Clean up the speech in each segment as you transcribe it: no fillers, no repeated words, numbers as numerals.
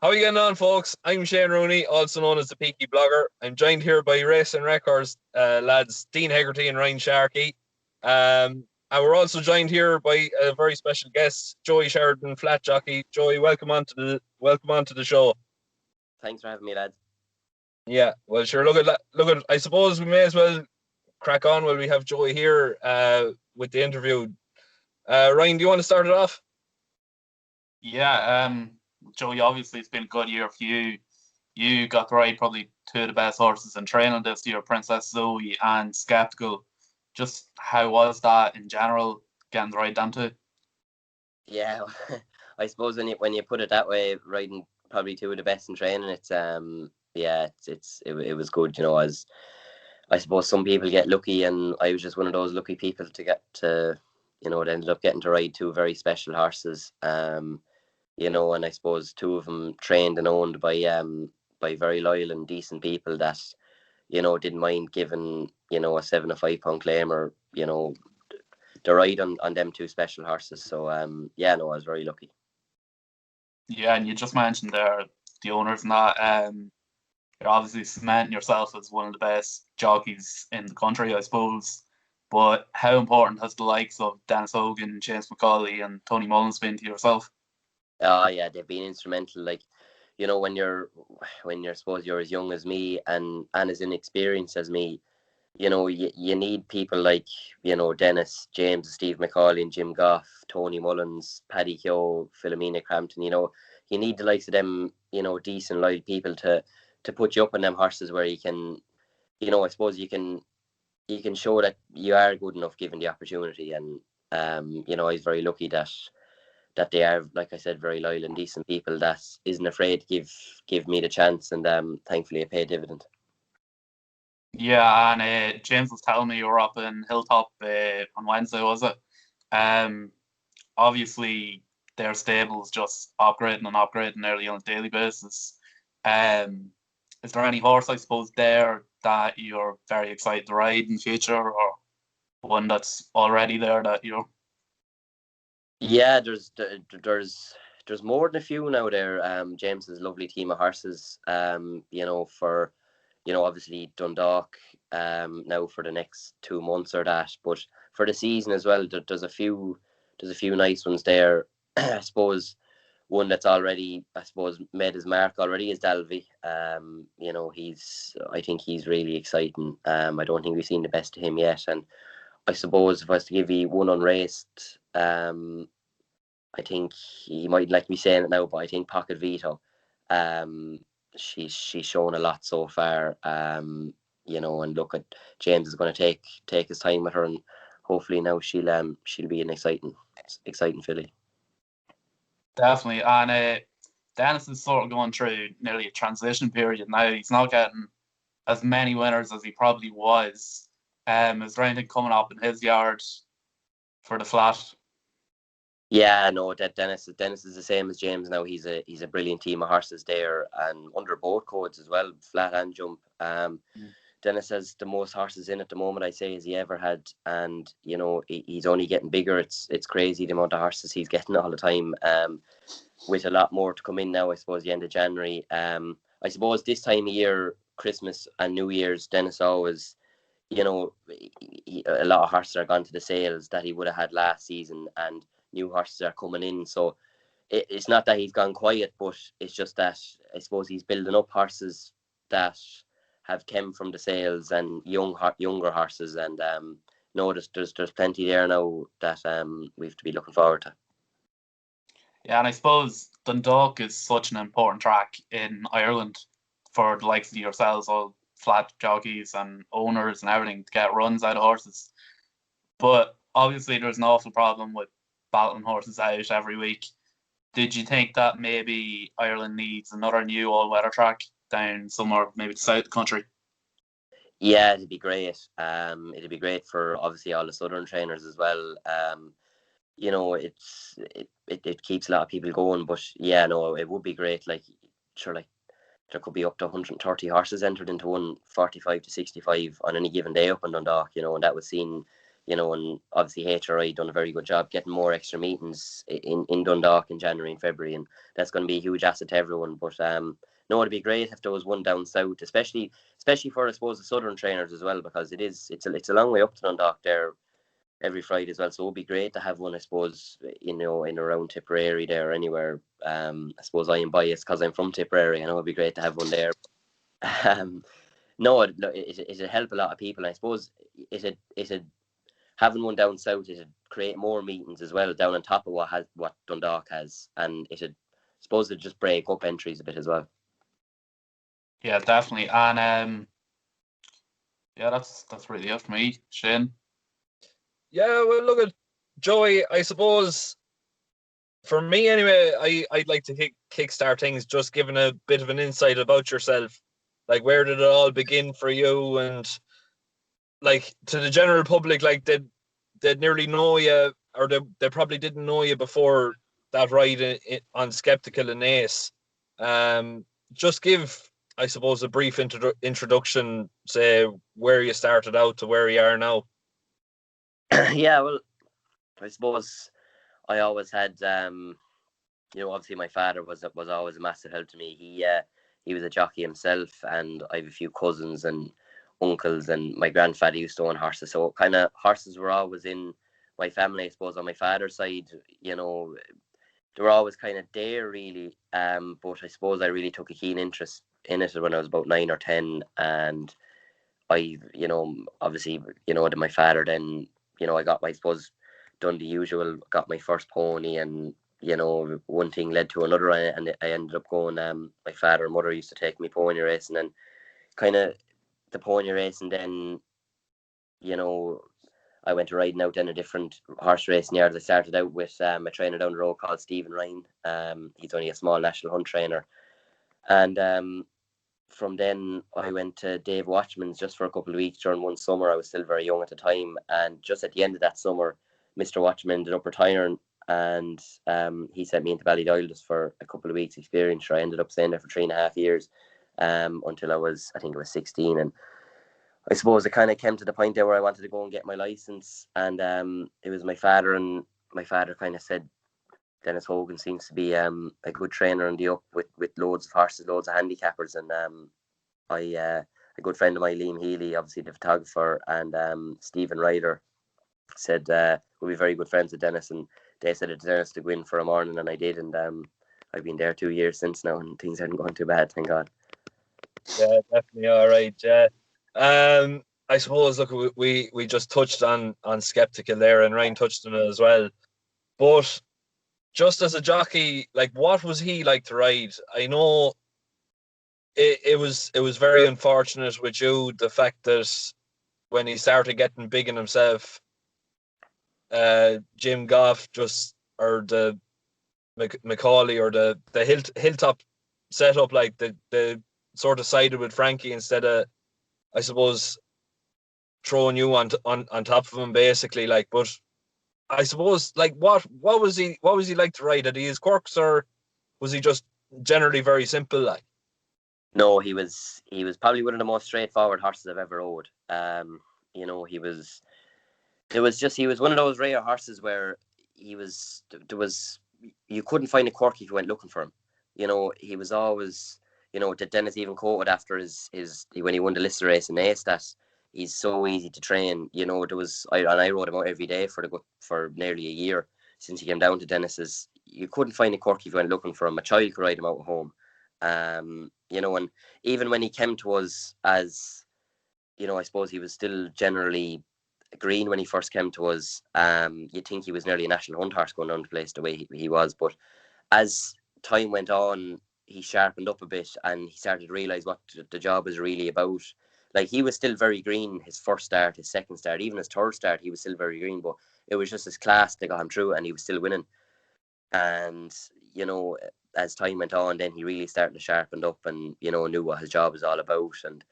How are you getting on, folks? I'm Shane Rooney, also known as the Peaky Blogger. I'm joined here by Racing Records lads Dean Hegarty and Ryan Sharkey. And we're also joined here by a very special guest, Joey Sheridan, flat jockey. Joey, welcome onto the show. Thanks for having me, lads. Yeah, well, sure. Look at. I suppose we may as well crack on while we have Joey here with the interview. Ryan, do you want to start it off? Yeah, Joey, obviously it's been a good year for you. You got to ride probably two of the best horses in training this year, Princess Zoe and Sceptical. Just how was that in general, getting the ride down to? Yeah, I suppose when you put it that way, riding probably two of the best in training, it was good. As I suppose some people get lucky, and I was just one of those lucky people to get to, they ended up getting to ride two very special horses. And I suppose two of them trained and owned by very loyal and decent people that, didn't mind giving, a 7 or 5 pound claim or, the ride on them two special horses. So, I was very lucky. Yeah, and you just mentioned there the owners and that. You're obviously cementing yourself as one of the best jockeys in the country, I suppose. But how important has the likes of Dennis Hogan, James McCauley and Tony Mullins been to yourself? Oh yeah, they've been instrumental. Like, when you're suppose you're as young as me and as inexperienced as me, you need people like, Dennis, James, Steve McCauley and Jim Goff, Tony Mullins, Paddy Keogh, Philomena Crampton. You need the likes of them, decent, loyal people to put you up on them horses where you can, I suppose you can show that you are good enough given the opportunity. And I was very lucky that they are, like I said, very loyal and decent people that isn't afraid to give me the chance, and thankfully it paid dividend. Yeah, and James was telling me you were up in Hilltop on Wednesday, was it? Obviously their stables just upgrading nearly on a daily basis. Is there any horse, I suppose, there that you're very excited to ride in the future, or one that's already there that you're? Yeah, there's more than a few now there. James's lovely team of horses. For obviously Dundalk. Now for the next 2 months or that, but for the season as well, there's a few nice ones there. I suppose one that's already, made his mark already is Dalvey. I think he's really exciting. I don't think we've seen the best of him yet, and I suppose if I was to give you one unraced, I think he might like me saying it now, but I think Pocket Vito. She's shown a lot so far. And look, at James is going to take his time with her, and hopefully now she'll be an exciting filly. Definitely, and Dennis is sort of going through nearly a transition period now. He's not getting as many winners as he probably was. Is there anything coming up in his yard for the flat? Yeah, no, that Dennis is the same as James now. He's a brilliant team of horses there, and under both codes as well, flat and jump. Dennis has the most horses in at the moment, I'd say, as he ever had, and he's only getting bigger. It's crazy the amount of horses he's getting all the time. With a lot more to come in now, I suppose the end of January. I suppose this time of year, Christmas and New Year's, Dennis always, a lot of horses are gone to the sales that he would have had last season, and new horses are coming in. So it's not that he's gone quiet, but it's just that I suppose he's building up horses that have come from the sales and younger horses, and there's plenty there now that we have to be looking forward to. Yeah, and I suppose Dundalk is such an important track in Ireland for the likes of yourselves, all flat jockeys and owners and everything, to get runs out of horses. But obviously there's an awful problem with battling horses out every week. Did you think that maybe Ireland needs another new all-weather track down somewhere, maybe the south of the country? Yeah, it'd be great. It'd be great for obviously all the southern trainers as well. It keeps a lot of people going, but yeah, no, it would be great. Like, sure, like there could be up to 130 horses entered into one, 45 to 65 on any given day up in Dundalk, and that was seen and obviously HRI done a very good job getting more extra meetings in Dundalk in January and February, and that's going to be a huge asset to everyone. But no, it'd be great if there was one down south, especially for, I suppose, the southern trainers as well, because it's a long way up to Dundalk there every Friday as well. So it would be great to have one, I suppose, in around Tipperary there or anywhere. I suppose I am biased because I'm from Tipperary. I know it'd be great to have one there. No, it'd help a lot of people. And I suppose it'd having one down south, it'd create more meetings as well down on top of what Dundalk has, and it'd just break up entries a bit as well. Yeah, definitely. And yeah, that's really it for me, Shane. Yeah, well, look at Joey. I suppose for me anyway, I'd like to kickstart things, just giving a bit of an insight about yourself. Like, where did it all begin for you? And like, to the general public, like they'd nearly know you, or they probably didn't know you before that ride on Sceptical and Ace. Just give, I suppose, a brief introduction, say where you started out to where you are now. Yeah, well, I suppose I always had, obviously my father was always a massive help to me. He was a jockey himself, and I have a few cousins and uncles, and my grandfather used to own horses. So kind of horses were always in my family, I suppose, on my father's side. They were always kind of there, really. But I suppose I really took a keen interest in it when I was about 9 or 10, and I, obviously, to my father, then, I got, I suppose, done the usual, got my first pony, and, one thing led to another, and I ended up going, my father and mother used to take me pony racing, and kind of the pony racing, then, I went to riding out in a different horse racing yard. I started out with a trainer down the road called Stephen Ryan. He's only a small national hunt trainer. And from then I went to Dave Watchman's just for a couple of weeks during one summer. I was still very young at the time, and just at the end of that summer, Mr. Watchman ended up retiring, and he sent me into Ballydoyle just for a couple of weeks experience. I ended up staying there for 3.5 years, until I think it was 16, and I suppose it kind of came to the point there where I wanted to go and get my license, and it was my father, and my father kind of said, Dennis Hogan seems to be a good trainer on the up with loads of horses, loads of handicappers, and a good friend of mine, Liam Healy, obviously the photographer, and Stephen Ryder said we'll be very good friends with Dennis, and they said it's Dennis to go in for a morning, and I did, and I've been there 2 years since now, and things aren't going too bad, thank God. Yeah, definitely all right. Yeah. I suppose, look, we just touched on Sceptical there, and Ryan touched on it as well. But just as a jockey, like, what was he like to ride? I know it was very unfortunate with you, the fact that when he started getting big in himself, Jim Goff or the Macaulay, or the Hilltop setup, like the sort of sided with Frankie instead of, I suppose, throwing you on top of him, basically. Like, but I suppose, like, what was he like to ride? Had he his quirks, or was he just generally very simple, like? No, he was probably one of the most straightforward horses I've ever rode. He was one of those rare horses where you couldn't find a quirk if you went looking for him. He was always, that Dennis even quoted after his when he won the Lister race in Ace, that he's so easy to train. I rode him out every day for nearly a year since he came down to Dennis's. You couldn't find a quirk if you went looking for him. A child could ride him out at home. And even when he came to us, as I suppose he was still generally green when he first came to us. You'd think he was nearly a national hunt horse going down the place the way he was, but as time went on, he sharpened up a bit, and he started to realise what the job was really about. Like, he was still very green his first start, his second start, even his third start, he was still very green, but it was just his class that got him through, and he was still winning. And as time went on, then he really started to sharpen up, and knew what his job was all about. And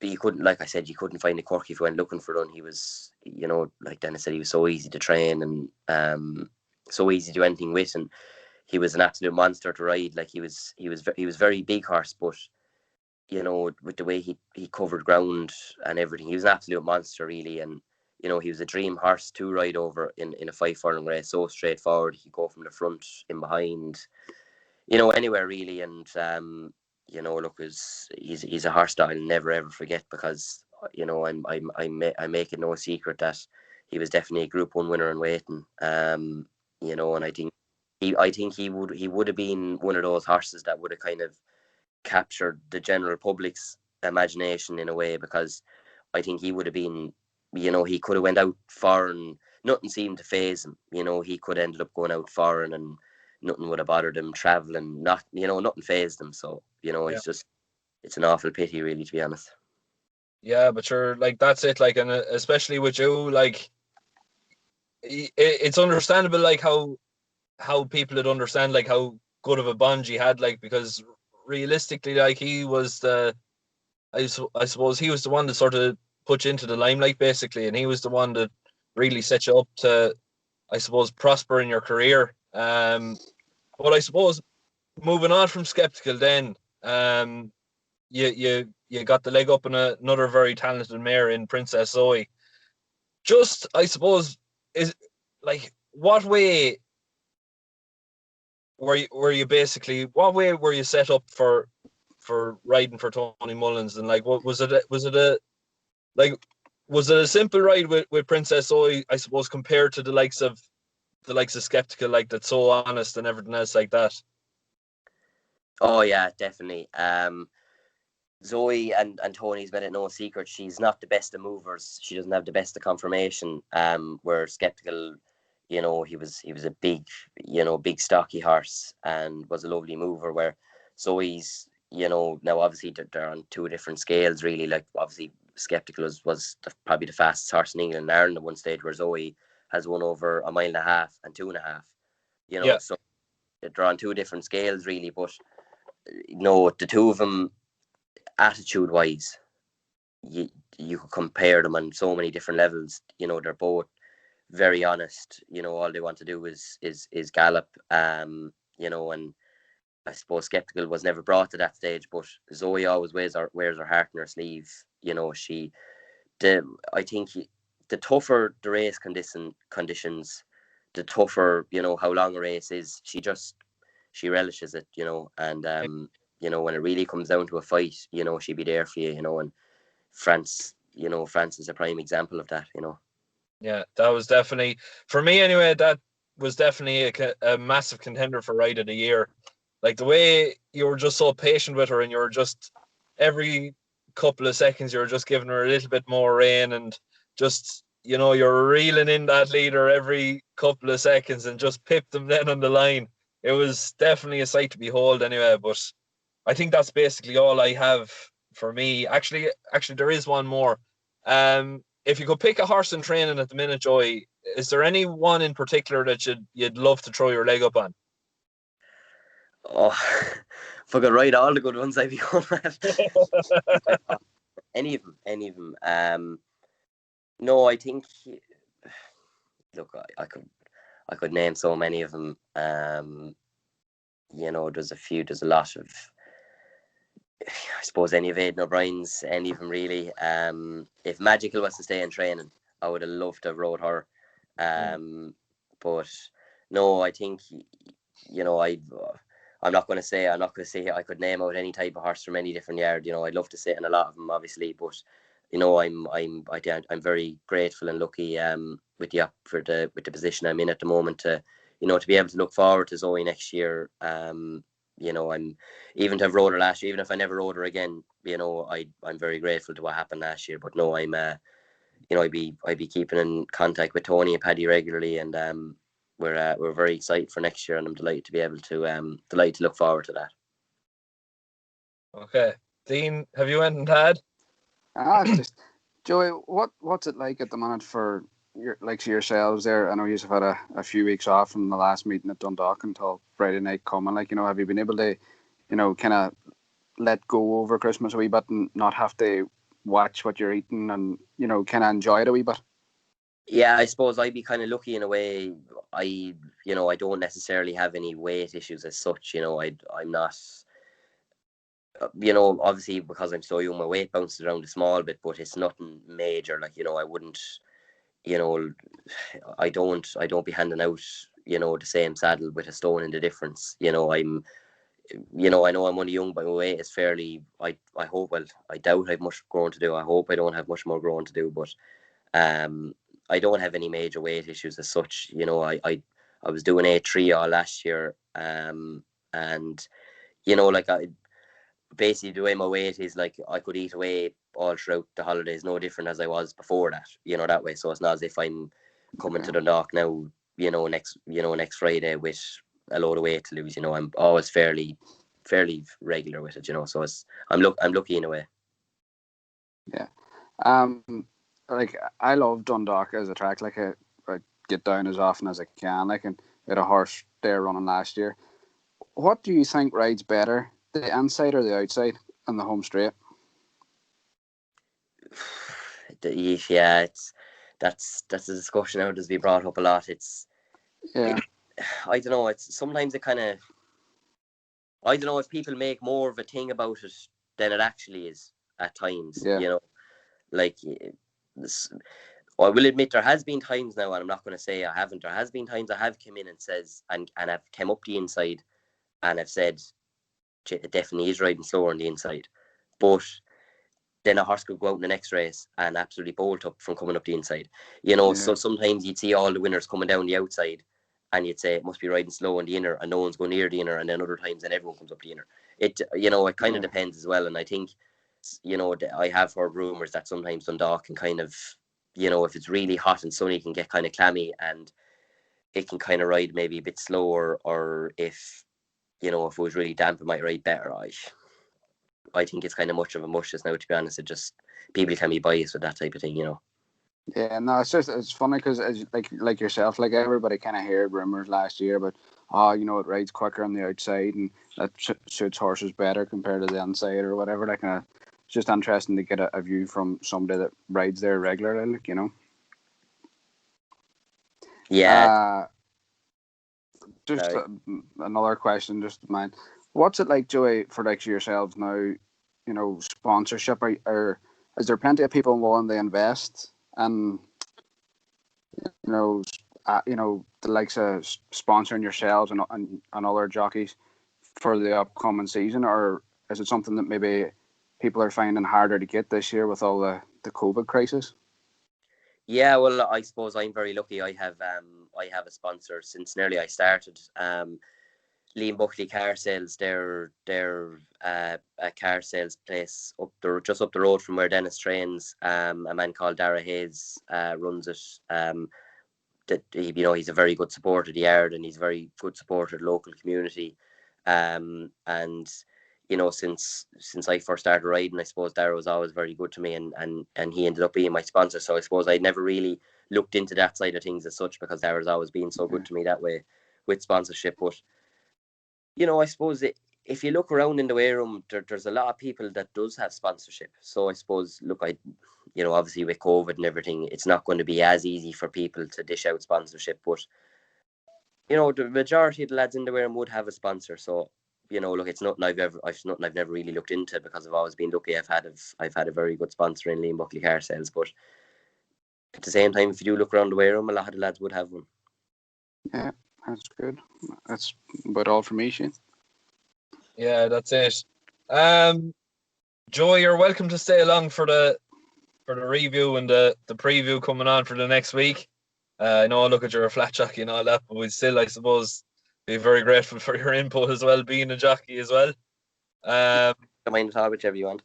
but you couldn't, like I said, you couldn't find a quirk if you went looking for one. He was, like Dennis said, he was so easy to train, and so easy to do anything with, and he was an absolute monster to ride. Like, he was very big horse, but with the way he covered ground and everything, he was an absolute monster, really. And you know, he was a dream horse to ride over in a 5 furlong race. So straightforward. He could go from the front, in behind, you know, anywhere really. And you know, look, he's a horse that I'll never ever forget, because you know, I make it no secret that he was definitely a Group 1 winner in waiting. You know, and I think he would have been one of those horses that would have kind of captured the general public's imagination in a way, because I think he would have been, you know, he could have went out foreign, nothing seemed to phase him. You know, he could have ended up going out foreign and nothing would have bothered him traveling. Not, you know, nothing phased him. So, you know, Yeah. it's an awful pity, really, to be honest. Yeah, but you're like, that's it. Like, and especially with you, like, it's understandable, like how people would understand like how good of a bond you had, like, because realistically, like, he was I suppose he was the one that sort of put you into the limelight, basically, and he was the one that really set you up to, I suppose, prosper in your career. But I suppose moving on from Skeptical, then you got the leg up on another very talented mare in Princess Zoe. Just, I suppose, is like, what way were you basically, what way were you set up for riding for Tony Mullins? And like, what was it? Like, was it a simple ride with Princess Zoe, I suppose, compared to the likes of Skeptical, like, that's so honest and everything else like that? Oh yeah, definitely. Zoe and Tony's made it no secret, she's not the best of movers. She doesn't have the best of conformation. Where Skeptical, you know, he was a big, you know, big stocky horse and was a lovely mover. Where Zoe's, you know, now obviously they're on two different scales really. Like, obviously Skeptical was probably the fastest horse in England and Ireland at one stage, where Zoe has won over a mile and a half and 2.5. You know, Yeah, so they're on two different scales really. But no, the two of them, attitude wise, you you could compare them on so many different levels. You know, they're both very honest. You know, all they want to do is gallop. You know, and I suppose Skeptical was never brought to that stage, but Zoe always wears her heart in her sleeve. You know, I think the tougher the race conditions, the tougher, you know, how long a race is. She relishes it, you know, and you know, when it really comes down to a fight, you know, she'd be there for you, you know. And France is a prime example of that, you know. yeah, that was definitely, for me anyway, that was definitely a massive contender for ride of the year. Like, the way you were just so patient with her, and you were just, every couple of seconds you were just giving her a little bit more rein, and just, you know, you're reeling in that leader every couple of seconds and just pip them then on the line. It was definitely a sight to behold anyway. But I think that's basically all I have for me. Actually, there is one more. If you could pick a horse in training at the minute, Joy, is there any one in particular that you'd love to throw your leg up on? Oh, if I could ride all the good ones, I'd be going mad. Any of them. No, I think. Look, I could name so many of them. You know, there's a lot of. I suppose any of Aidan O'Brien's, any of them really. If Magical was to stay in training, I would have loved to have rode her. But no, I think, you know, I'm not going to say I could name out any type of horse from any different yard. You know, I'd love to sit in a lot of them, obviously, but you know, I'm very grateful and lucky with the position I'm in at the moment, to, you know, to be able to look forward to Zoe next year. You know, I'm even to have rode her last year, even if I never rode her again. You know, I'm very grateful to what happened last year. But no, you know, I'd be keeping in contact with Tony and Paddy regularly, and we're very excited for next year, and I'm delighted to be able to look forward to that. Okay, Dean, have you anything to add? It's just, Joey, what's it like at the moment for yourselves there? I know you've had a few weeks off from the last meeting at Dundalk until Friday night coming. Like, you know, have you been able to, you know, kind of let go over Christmas a wee bit and not have to watch what you're eating, and, you know, kind of enjoy it a wee bit? Yeah, I suppose I'd be kind of lucky in a way. I don't necessarily have any weight issues as such. You know, I'm not. You know, obviously because I'm so young, my weight bounces around a small bit, but it's nothing major. Like, you know, I wouldn't. I don't be handing out, the same saddle with a stone in the difference. I know I'm only young, but my weight is fairly. I hope. Well, I doubt I've much growing to do. I hope I don't have much more growing to do, but I don't have any major weight issues as such. I was doing A3 all last year, and like basically the way my weight is, like I could eat away all throughout the holidays, no different as I was before that. That way. So it's not as if I'm coming to Dundalk now, next Friday with a load of weight to lose. I'm always fairly regular with it. So I'm lucky in a way. Yeah. Like I love Dundalk as a track. Like I get down as often as I can. Like, and we had a horse there running last year. What do you think rides better, the inside or the outside on the home straight? Yeah, that's a discussion that has been brought up a lot. I don't know. It's sometimes it kind of. I don't know if people make more of a thing about it than it actually is at times. Yeah. Like I will admit there has been times now, and I'm not going to say I haven't. There has been times I have come in and says and I've come up the inside, and I've said it definitely is riding slower on the inside, but then a horse could go out in the next race and absolutely bolt up from coming up the inside. So sometimes you'd see all the winners coming down the outside and you'd say it must be riding slow on the inner and no one's going near the inner, and then other times then everyone comes up the inner. It kind of depends as well, and I think, I have heard rumours that sometimes Dundalk can kind of, if it's really hot and sunny, can get kind of clammy and it can kind of ride maybe a bit slower, or if it was really damp it might ride better. I think it's kind of much of a mush just now, to be honest. It just, people can be biased with that type of thing. Yeah, no, it's funny because like yourself, like everybody kind of heard rumors last year, but it rides quicker on the outside and that suits horses better compared to the inside or whatever. Like, it's just interesting to get a view from somebody that rides there regularly. Yeah. Just another question, just mine. What's it like, Joey, for like yourselves now? Sponsorship, or is there plenty of people willing to invest and the likes of sponsoring yourselves and other jockeys for the upcoming season, or is it something that maybe people are finding harder to get this year with all the COVID crisis? Yeah, well, I suppose I'm very lucky. I have a sponsor since nearly I started. Liam Buckley Car Sales. They're a car sales place just up the road from where Dennis trains. A man called Dara Hayes runs it. He's a very good supporter of the yard, and he's a very good supporter of the local community. And since I first started riding, I suppose Dara was always very good to me, and he ended up being my sponsor. So I suppose I'd never really looked into that side of things as such, because Dara's always been so good to me that way with sponsorship. But I suppose if you look around in the weigh room, there's a lot of people that does have sponsorship. So I suppose, look, obviously with COVID and everything, it's not going to be as easy for people to dish out sponsorship. But the majority of the lads in the weigh room would have a sponsor. So look, it's nothing I've never really looked into, because I've always been lucky. I've had a very good sponsor in Liam Buckley Car Sales. But at the same time, if you do look around the weigh room, a lot of the lads would have one. Yeah. That's good. That's about all from me, Shane. Yeah, that's it. Joey, you're welcome to stay along for the review and the preview coming on for the next week. I know, look at, you're a flat jockey and all that, but we'd still, I suppose, be very grateful for your input as well, being a jockey as well. Don't mind at all, whichever you want.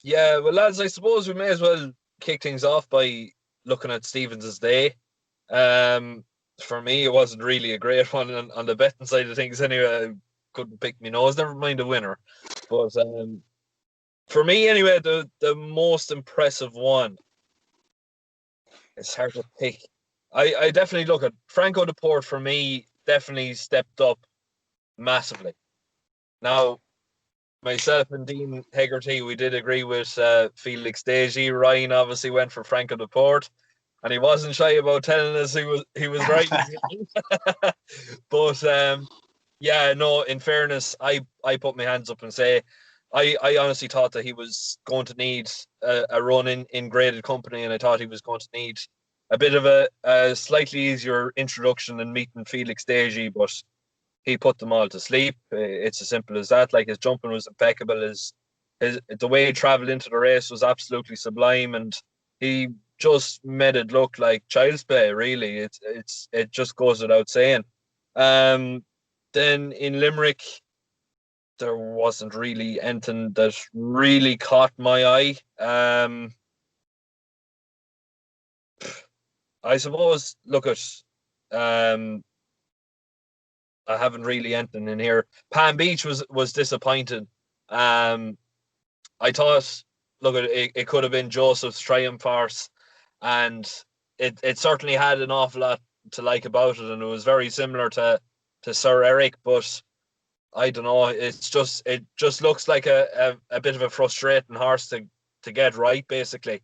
Yeah, well, lads, I suppose we may as well kick things off by looking at Stevens' day. For me, it wasn't really a great one on the betting side of things anyway. I couldn't pick me nose, never mind a winner. But for me anyway, the most impressive one, it's hard to pick. I definitely look at Franco de Port. For me, definitely stepped up massively. Now, myself and Dean Hegarty, we did agree with Felix Deji. Ryan obviously went for Franco de Port, and he wasn't shy about telling us he was right. But yeah, no, in fairness, I put my hands up and say I honestly thought that he was going to need a run in graded company, and I thought he was going to need a bit of a slightly easier introduction than meeting Felix Deji, but he put them all to sleep. It's as simple as that. Like, his jumping was impeccable. The way he travelled into the race was absolutely sublime, and he just made it look like child's play. Really, it just goes without saying. Then in Limerick, there wasn't really anything that really caught my eye. I suppose, look at, I haven't really anything in here. Palm Beach was disappointing. I thought, look at it could have been Joseph's Triumph Horse, and it certainly had an awful lot to like about it, and it was very similar to Sir Eric, but I don't know. It just looks like a bit of a frustrating horse to get right, basically.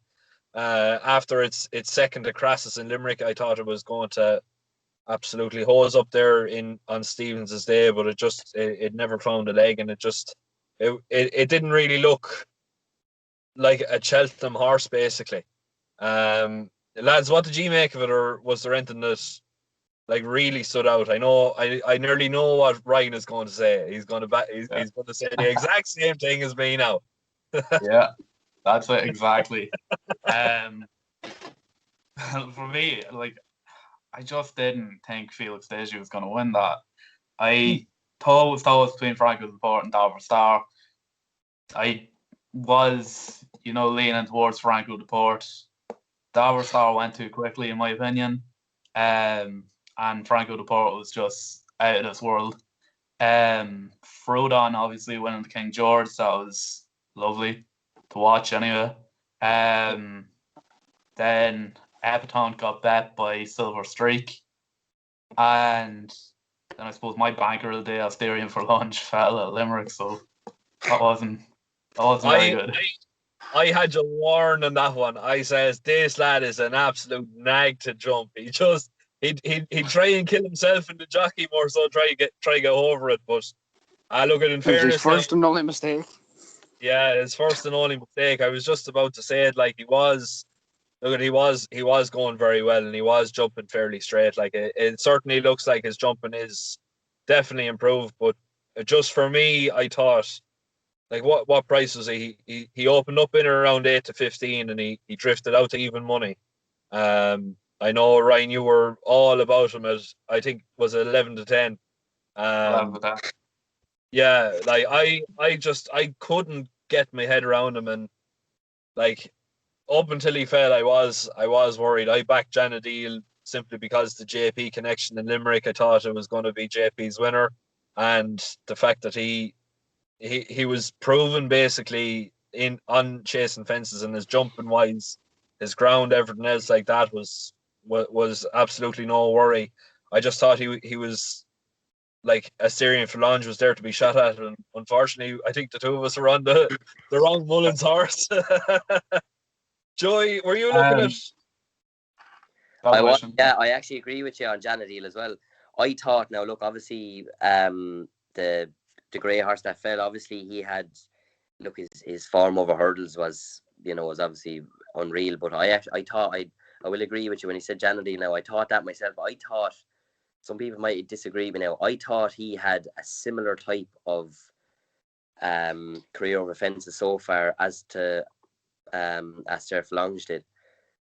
After its second to Crassus in Limerick, I thought it was going to absolutely hose up there on Stevens's day, but it never found a leg, and it didn't really look like a Cheltenham horse, basically. Lads, what did you make of it, or was there anything that like really stood out? I know I nearly know what Ryan is going to say. He's going to say the exact same thing as me now. Yeah, that's it exactly. For me, like, I just didn't think Felix Deji was going to win that. I thought it was between Franco Laporte and Dover Star. I was, leaning towards Franco Laporte. Dover Star went too quickly, in my opinion. And Franco Laporte was just out of this world. Frodon obviously winning the King George, that was lovely to watch anyway. Then Epatante got bet by Silver Streak. And then I suppose my banker of the day, Asterion for Lunch, fell at Limerick, so that wasn't very good. I had you warn on that one. I says this lad is an absolute nag to jump. He'd try and kill himself in the jockey more so try to get over it. But I look at, in fairness, it was his first and only mistake. Yeah, his first and only mistake. I was just about to say it. Like, he was going very well, and he was jumping fairly straight. Like, it certainly looks like his jumping is definitely improved. But just for me, I thought, like, what price was he? He opened up in around 8 to 15, and he drifted out to even money. I know, Ryan, you were all about him at, I think, was it 11 to 10. 11 to 10. Yeah, like, I couldn't get my head around him, and like, up until he fell, I was worried. I backed Janadil simply because the JP connection in Limerick. I thought it was going to be JP's winner, and the fact that he was proven basically on chasing fences, and his jumping wise, his ground, everything else like that was absolutely no worry. I just thought he was like Asterion Falange was there to be shot at, and unfortunately, I think the two of us were on the wrong Mullins horse. Joy, were you looking at? I actually agree with you on Janadil as well. I thought, now look, obviously, the grey horse that fell, obviously he had, look, his form over hurdles was obviously unreal. But I thought, I will agree with you when he said Janadil. Now, I thought that myself. I thought, some people might disagree with me now, I thought he had a similar type of career over fences so far as to Aster Falange did.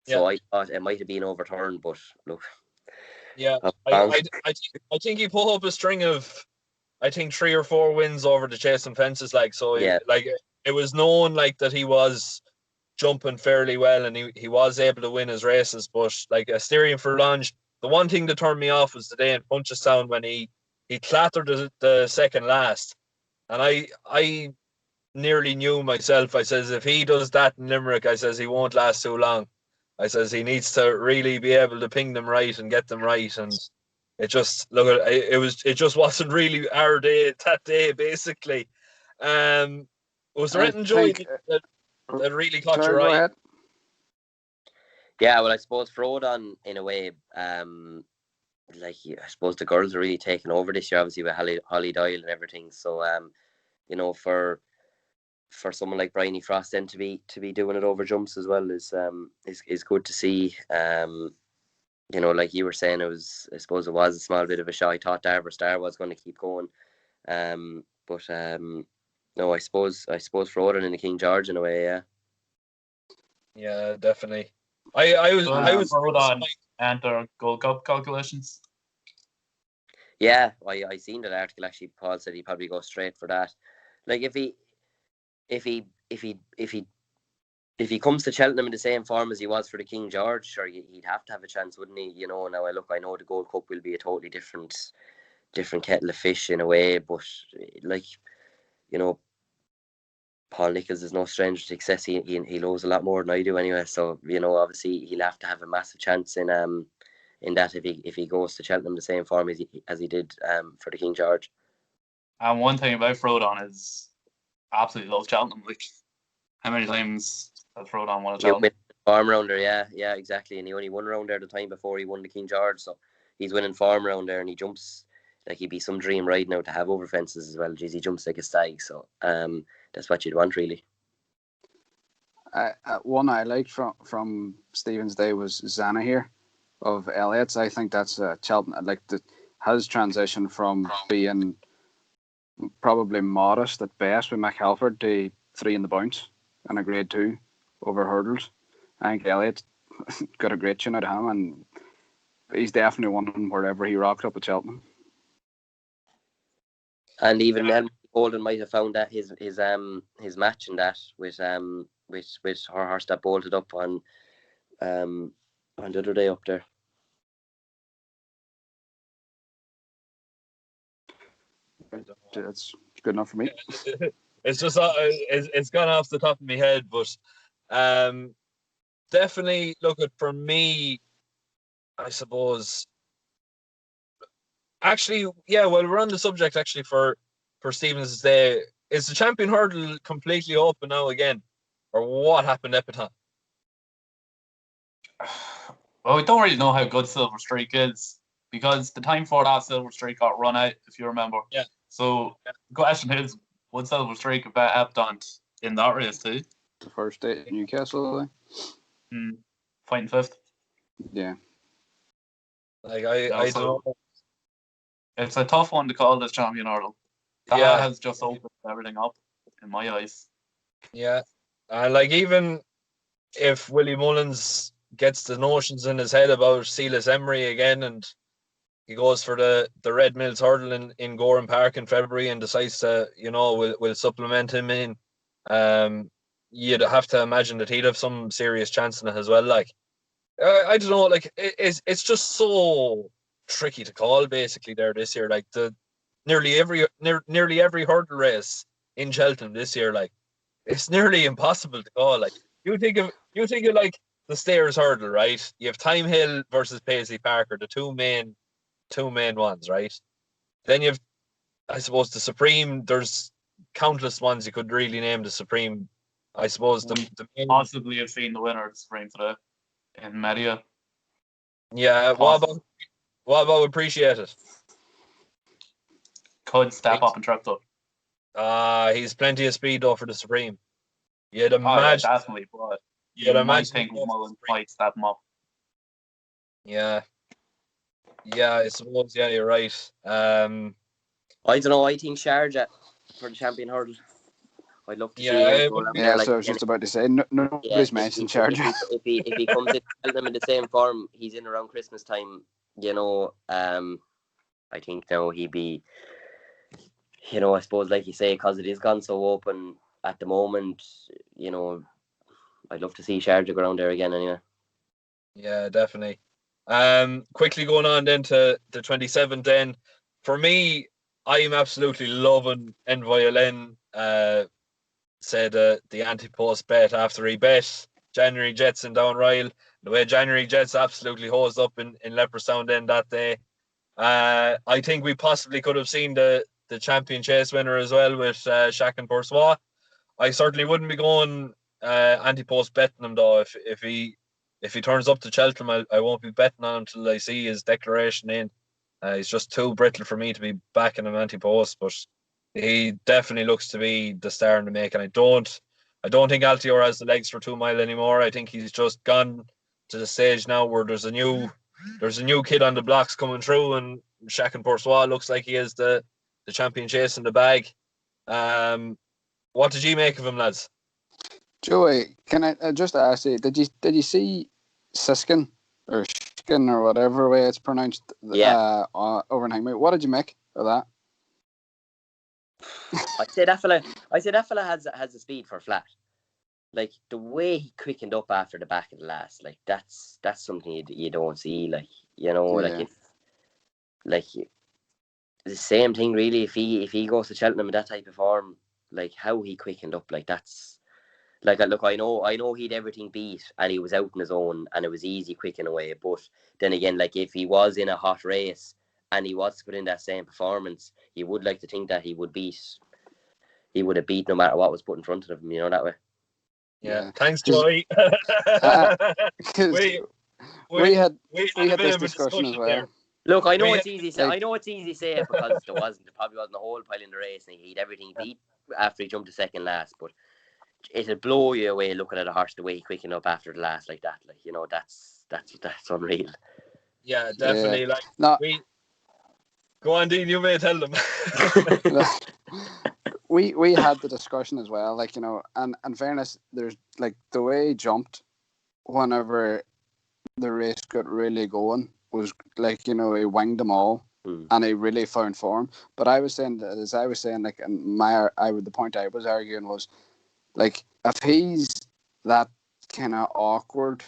So I thought it might have been overturned, but look. Yeah, I think he put up a string of, I think, 3 or 4 wins over the chasing fences. Like, so, it was known like that he was jumping fairly well, and he was able to win his races. But like Asterion for Lunge, the one thing that turned me off was the day in Punchestown when he clattered the second last, and I nearly knew myself. I says, if he does that in Limerick, I says he won't last too long. I says he needs to really be able to ping them right and get them right, and it just it just wasn't really our day that day, basically. Was there anything, Joey, that really caught your eye? Ahead. Yeah, well, I suppose Frodon, in a way, I suppose the girls are really taking over this year, obviously, with Holly Doyle and everything. So, for someone like Bryony Frost then to be doing it over jumps as well is good to see. like you were saying, I suppose it was a small bit of a show. I thought Darver Star was going to keep going, but no, I suppose Froden in the King George in a way, yeah. Yeah, definitely. I was Hold on, enter Gold Cup calculations. Yeah, I seen that article actually. Paul said he'd probably go straight for that. Like if he comes to Cheltenham in the same form as he was for the King George, sure he'd have to have a chance, wouldn't he? Now I know the Gold Cup will be a totally different kettle of fish in a way, but like Paul Nichols is no stranger to success. He knows a lot more than I do anyway. So obviously he'll have to have a massive chance in that if he goes to Cheltenham the same form as he did for the King George. And one thing about Frodon is absolutely loves Cheltenham. Like, how many times has Frodon won a Cheltenham? Farm rounder, yeah, exactly. And he only won around there the time before he won the King George, so he's winning farm round there, and he jumps like he'd be some dream right now to have over fences as well. Jeez, he jumps like a stag, so that's what you'd want, really. One I liked from Stephen's day was Zana here of Elliott's. I think that's Cheltenham. Like his transition from being probably modest at best with McAlford to 3 in the bounce and a grade 2 over hurdles. I think Elliott got a great tune out of him, and he's definitely one wherever he rocked up at Cheltenham. And even Bolden might have found that his match in that with her horse that bolted up on the other day up there. That's good enough for me. It's just it's gone off the top of my head, but definitely look at for me. I suppose. Actually, yeah. Well, we're on the subject actually for Stevens' day. Is the champion hurdle completely open now again, or what happened at Epitaph? Well, we don't really know how good Silver Streak is because the time for that Silver Streak got run out, if you remember. Yeah. So the question is, would Silver Streak have Epidant in that race too? The first day at Newcastle, fighting 5th. Yeah. Like I don't know. It's a tough one to call this champion hurdle. That has just opened everything up in my eyes. Yeah. Like even if Willie Mullins gets the notions in his head about Silas Emery again and he goes for the Red Mills hurdle in Gorham Park in February and decides to, will supplement him in, you'd have to imagine that he'd have some serious chance in it as well. Like, I don't know, like it's just so tricky to call basically there this year. Like nearly every hurdle race in Cheltenham this year, like it's nearly impossible to call. Like you think of like the Stairs hurdle, right? You have Time Hill versus Paisley Parker, the two main ones, right? Then you have, I suppose, the Supreme. There's countless ones you could really name the Supreme. I suppose the main... possibly have seen the winner of the Supreme today in Media. Yeah, what about Appreciate It? Could step up and trip up. He's plenty of speed though for the Supreme. You'd imagine, definitely, but you might think Mullins might step him up. Yeah, I suppose. Yeah, you're right. I don't know. I think Sharjah for the champion hurdle. I'd love to see him go around there. So I was just about to say, nobody's mentioned Sharjah. If he comes in Cheltenham in the same form, he's in around Christmas time. I think now he'd be. I suppose, like you say, because it is gone so open at the moment. I'd love to see Sharjah go around there again. Anyway. Yeah, definitely. Quickly going on then to the 27th. Then for me, I'm absolutely loving Envoylen. Said the anti-post bet after he bet January Jets in Down Ryle. The way January Jets absolutely hosed up in Leopardstown then that day. I think we possibly could have seen the champion chase winner as well with Shaq and Boursois. I certainly wouldn't be going anti-post betting him though. If he turns up to Cheltenham, I won't be betting on him until I see his declaration in. He's just too brittle for me to be backing him anti-post, but he definitely looks to be the star in the making. I don't think Altior has the legs for 2 Mile anymore. I think he's just gone to the stage now where there's a new there's a new kid on the blocks coming through, and Shaq and Poursois looks like he has the champion chase in the bag. What did you make of him, lads? Joey, can I just ask you? Did you see Siskin or Shkin or whatever way it's pronounced? Yeah. Over in Hangman. What did you make of that? I say that fella has the speed for flat. Like the way he quickened up after the back of the last, like that's something you don't see. Like like if the same thing really. If he goes to Cheltenham in that type of form, like how he quickened up, like that's like look. I know he'd everything beat, and he was out on his own, and it was easy quicking away. But then again, like if he was in a hot race and he was to put in that same performance, you would like to think that he would have beat no matter what was put in front of him. That way. Yeah. Thanks, Joey. we had this discussion as well. There. Look, I know it's easy. I know it's easy to say it because there probably wasn't a whole pile in the race, and he'd everything beat after he jumped to second last. But it'll blow you away looking at a horse the way he quickened up after the last like that. Like that's unreal. Yeah, definitely. Yeah. Like no. Go on, Dean. You may tell them. we had the discussion as well. Like and in fairness, there's like the way he jumped whenever the race got really going was like he winged them all and he really found form. But I was saying like, and the point I was arguing was like if he's that kind of awkward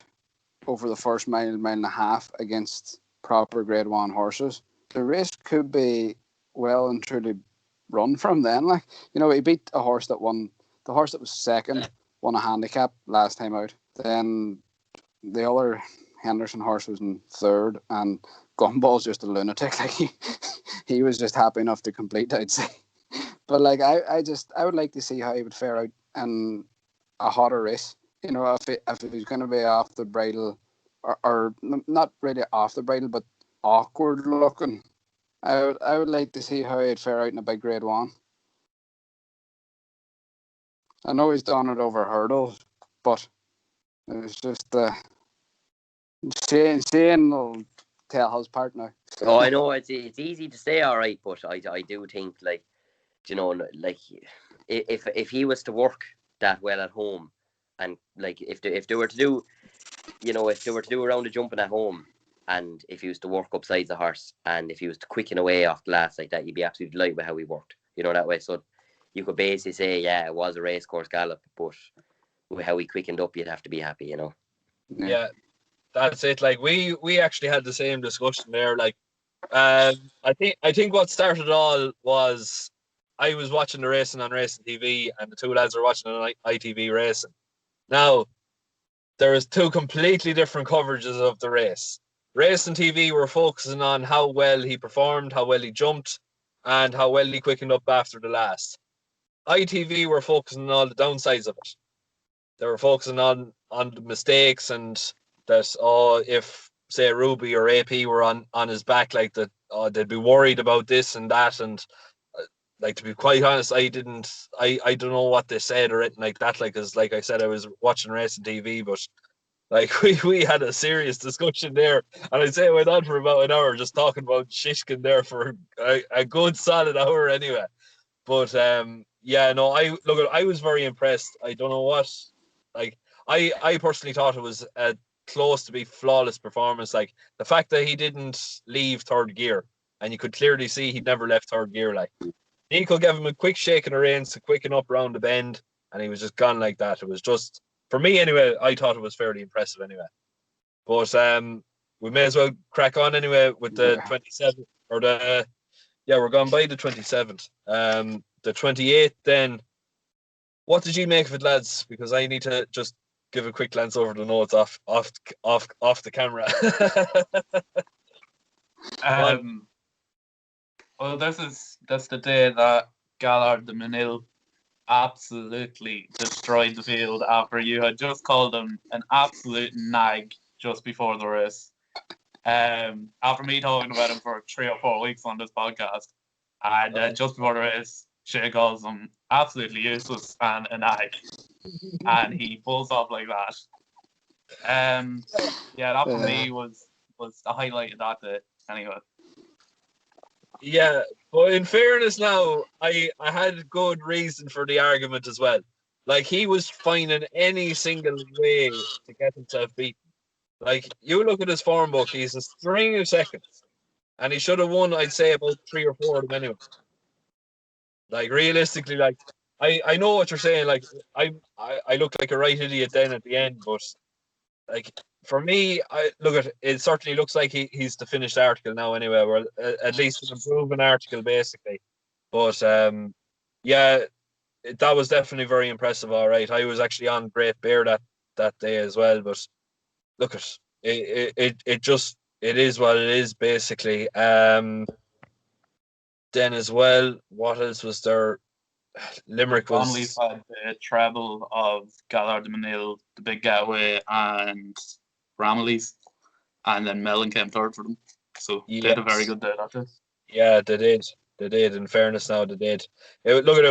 over the first mile and a half against proper Grade 1 horses, the race could be well and truly run from then. Like he beat a horse that won. The horse that was second won a handicap last time out. Then the other Henderson horse was in third, and Gumball's just a lunatic. Like he was just happy enough to complete, I'd say. But like I would like to see how he would fare out in a hotter race. If he's going to be off the bridle, or not really off the bridle, but awkward looking. I would like to see how he'd fare out in a big Grade 1. I know he's done it over hurdles, but it's just Shane will tell his part now. Oh, I know it's easy to say all right, but I do think like like if he was to work that well at home, and like if they were to do a round of jumping at home, and if he was to work upside the horse, and if he was to quicken away off the last like that, you'd be absolutely delighted with how he worked. That way. So you could basically say, yeah, it was a racecourse gallop, but with how he quickened up, you'd have to be happy. Yeah, that's it. Like we actually had the same discussion there. Like, I think what started it all was I was watching the racing on Racing TV, and the two lads were watching on ITV Racing. Now, there was two completely different coverages of the race. Racing TV were focusing on how well he performed, how well he jumped, and how well he quickened up after the last. ITV were focusing on all the downsides of it. They were focusing on the mistakes, and that if say Ruby or AP were on his back, like that, they'd be worried about this and that. And like, to be quite honest, I don't know what they said or anything like that. Like, as like I said, I was watching Racing TV, but like we had a serious discussion there, and I'd say it went on for about an hour, just talking about Shishkin there for a good solid hour anyway. But yeah, no, I was very impressed. I don't know what, like, I personally thought it was a close to be flawless performance. Like, the fact that he didn't leave third gear, and you could clearly see he'd never left third gear. Like, Nico gave him a quick shake in the reins to quicken up round the bend, and he was just gone like that. It was just, for me anyway, I thought it was fairly impressive anyway. But we may as well crack on anyway with the 27th, or we're going by the 27th. The 28th then. What did you make of it, lads? Because I need to just give a quick glance over the notes off the camera. Well, that's the day that Gallard de Menil absolutely destroyed the field after you had just called him an absolute nag just before the race. After me talking about him for 3 or 4 weeks on this podcast, and just before the race, Shay calls him absolutely useless and a nag, and he pulls off like that. Yeah, that for me was was the highlight of that day. Anyway. Yeah, but in fairness now, I had good reason for the argument as well. Like, he was finding any single way to get himself beaten. Like, you look at his form book, he's a string of seconds. And he should have won, I'd say, about 3 or 4 of them anyway. Like, realistically, like, I know what you're saying. Like, I look like a right idiot then at the end, but like, for me, I look at it. Certainly looks like he's the finished article now anyway, or at least an improving article basically. But yeah, that was definitely very impressive. All right, I was actually on Great Bear that day as well. But look at it just it is what it is basically. Then as well, what else was there? Limerick Connolly's was had the treble of Gallard de Manil, the Big Gateway, and Ramillies, and then Mellon came third for them. So they had a very yes, good day that day. yeah, they did. They did. In fairness, now they did. Look at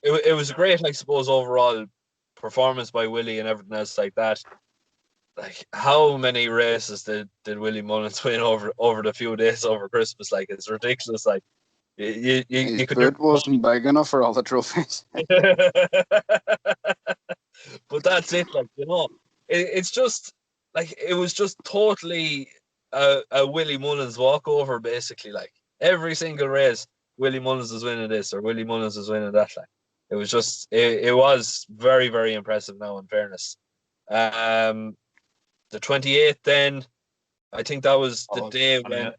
it was great, I suppose, overall performance by Willie and everything else like that. Like, how many races did Willie Mullins win over the few days over Christmas? Like, it's ridiculous. Like, His you could boot wasn't big enough for all the trophies. but that's it. Like, it's just like it was just totally a Willie Mullins walkover, basically. Like, every single race, Willie Mullins was winning this or Willie Mullins was winning that. Like, it was just it was very, very impressive. Now, in fairness, the 28th. Then I think that was the day when